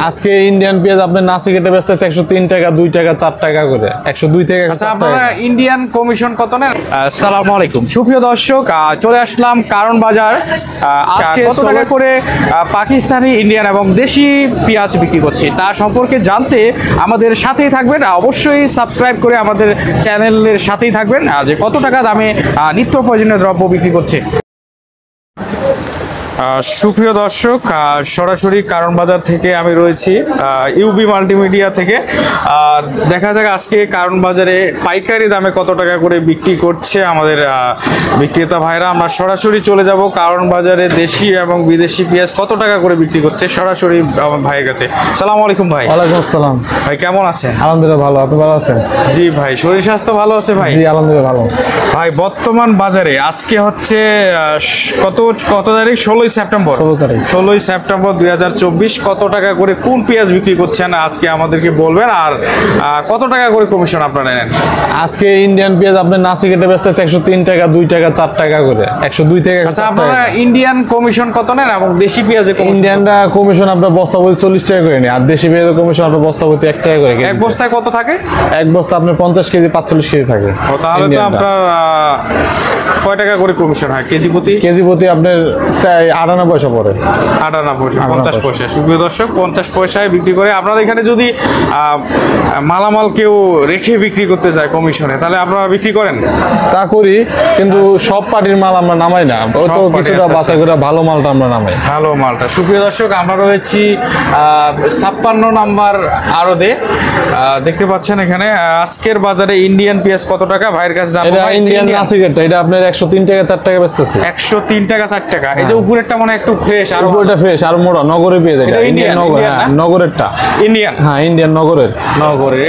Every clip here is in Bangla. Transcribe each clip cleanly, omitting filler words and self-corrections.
আজকে ইন্ডিয়ান পেঁয়াজ আপনার নাসিকেটে বেচতেছে 103 টাকা, 2 টাকা, 4 টাকা করে, 102 টাকা। আচ্ছা, আপনারা ইন্ডিয়ান কমিশন কত নেন? আসসালামু আলাইকুম সুপ্রিয় দর্শক, চলে আসলাম কারণ বাজার। আজকে কত টাকা করে পাকিস্তানি, ইন্ডিয়ান এবং দেশি পেঁয়াজ বিক্রি করছি তার সম্পর্কে জানতে আমাদের সাথেই থাকবেন। অবশ্যই সাবস্ক্রাইব করে আমাদের চ্যানেলের সাথেই থাকবেন যে কত টাকা দামে নিত্য প্রয়োজনীয় দ্রব্য বিক্রি করছে। সুপ্রিয় দর্শক, সরাসরি কারণ বাজার থেকে আমি রয়েছি, ইউবি মাল্টিমিডিয়া থেকে। আর দেখা যাক আজকে কারণ বাজারে পাইকারি দামে কত টাকা করে বিক্রি করছে আমাদের বিক্রেতা ভাইরা। আমরা সরাসরি চলে যাব কারণ বাজারে দেশি এবং বিদেশি পেঁয়াজ কত টাকা করে বিক্রি করছে, সরাসরি আমার ভাইয়ের কাছে। সালামু আলাইকুম ভাই। ওয়ালাইকুম আসসালাম ভাই, কেমন আছেন? আলহামদুলিল্লাহ ভালো, আপনি ভালো আছেন? জি ভাই, শরীর স্বাস্থ্য ভালো আছে ভাই? জি আলহামদুলিল্লাহ ভালো। ভাই, বর্তমান বাজারে আজকে হচ্ছে কত তারিখ? 16 সেপ্টেম্বর। 16 সেপ্টেম্বর 2024। কত টাকা করে কোন পেঁয়াজ বিক্রি করছেন আজকে আমাদেরকে বলবেন, আর কত টাকা করে কমিশন আপনারা নেন? আজকে ইন্ডিয়ান পেঁয়াজ আপনার নাসিকেটে বেচতেছে 103 টাকা, 2 টাকা, 4 টাকা করে, 102 টাকা। আচ্ছা, আপনারা ইন্ডিয়ান কমিশন কত নেন এবং দেশি পেঁয়াজের কমিশন? ইন্ডিয়ানটা কমিশন আপনার বস্তা প্রতি 40 টাকা করে নেয়, আর দেশি পেঁয়াজের কমিশন আপনার বস্তা প্রতি 1 টাকা করে। এক বস্তায় কত থাকে? এক বস্তা আপনার 50 কেজি 45 কেজি থাকে। তাহলে তো আপনার কয় টাকা করে কমিশন হয় কেজি প্রতি? কেজি প্রতি আপনার 98 পয়সা পড়ে। 98 50 পয়সা। সুপ্রিয় দর্শক, 50 পয়সায় বিক্রি করে। আপনারা এখানে যদি মালামাল কেউ রেখে বিক্রি করতে যায় কমিশনে, তাহলে আপনারা বিক্রি করেন? তা করি, কিন্তু সব পার্টির মাল আমরা নামাই না, ওই তো কিছুটা বাছাই করে ভালো মালটা আমরা নামাই। ভালো মালটা। সুপ্রিয় দর্শক, আমরা রয়েছি 56 নাম্বার আড়তে। দেখতে পাচ্ছেন এখানে আজকের বাজারে ইন্ডিয়ান পেঁয়াজ কত টাকা ভাইয়ের কাছে জানবো। এটা ইন্ডিয়ান নাসিকেটটা, এটা আপনার 103 টাকা 4 টাকা বেচতেছে। 103 টাকা 4 টাকা। এই যে উপরেরটা মানে একটু ফ্রেশ, আর উপরেরটা ফ্রেশ আর মোটা নগরে পেঁয়াজ। এটা ইন্ডিয়ান নগর, নগরেরটা ইন্ডিয়ান। হ্যাঁ, ইন্ডিয়ান নগরের।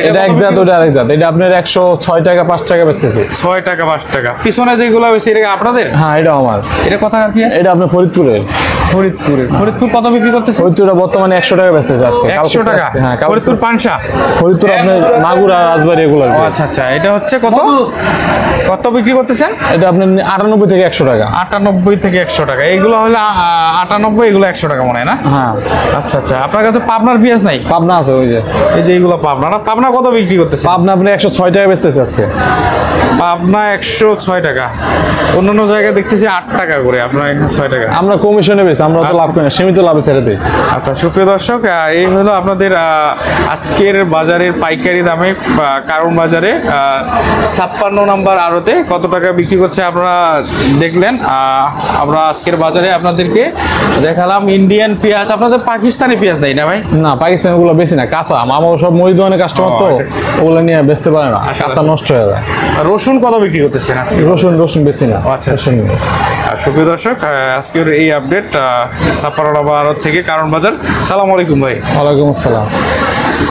এটা এক জাত, ওটা আরেক জাত। এটা আপনার 106 টাকা 5 টাকা বেচতেছে। 6 টাকা 5 টাকা। পিছনে যেগুলো বেশি, এটা আপনাদের? হ্যাঁ, এটা আমার। এটা কোথাকার পেঁয়াজ? এটা আপনার ফরিদপুরের। ফরিদপুর কত বিক্রি করতেছে? ফরিদপুরে বর্তমানে 100 টাকা বেচতেছে আজকে। 100 টাকা। হ্যাঁ, ফরিদপুর পানসা। ফরিদপুর আপনার মাগুরা, রাজবাড়ী এগুলো। আচ্ছা আচ্ছা, এটা হচ্ছে কত বিক্রি করতেছেন? এটা আপনার 98 থেকে 100 টাকা। 98 থেকে 100 টাকা। এগুলো হলো 98, এগুলো 100 টাকা মনে হয় না? হ্যাঁ। আচ্ছা আচ্ছা, আপনার কাছে পাবনার পেঁয়াজ নাই? পাবনা আছে, ওই যে এই যে এগুলো পাবনা কত বিক্রি করতেছে? পাবনা আপনি 106 টাকা বেচতেছে আজকে। পাবনা 106 টাকা। অন্যান্য জায়গায় দেখতেছি 8 টাকা করে, আপনার 6 টাকা। আমরা কমিশনে বেশি, আমরা তো লাভ করি না, সীমিত লাভে ছেড়ে দিই। আচ্ছা সুপ্রিয় দর্শক, এই হলো আপনাদের আজকের বাজারের পাইকারি দামে কারণ বাজারে 56 নাম্বার আড়তে কত টাকা বিক্রি করছে আপনারা দেখলেন। আমরা আজকের বাজারে আপনাদেরকে দেখালাম ইন্ডিয়ান পেঁয়াজ। আপনাদের পাকিস্তানি পেঁয়াজ নেই না ভাই? না, পাকিস্তানি গুলো বেশি না, কাঁচা। আমার সব মুড়ি দোকানের কাস্টমার তো, ওগুলো নিয়ে বেচতে পারে না, কাঁচা নষ্ট হয়ে যায়। রসুন কত বিক্রি করতেছেন আজকে? রসুন বেশি না। আচ্ছা, সুপ্রিয় দর্শক, আজকের এই আপডেট 56 নাম্বার আড়ত থেকে কারণ বাজার। সালাম আলাইকুম ভাই। ওয়ালাইকুম আসসালাম।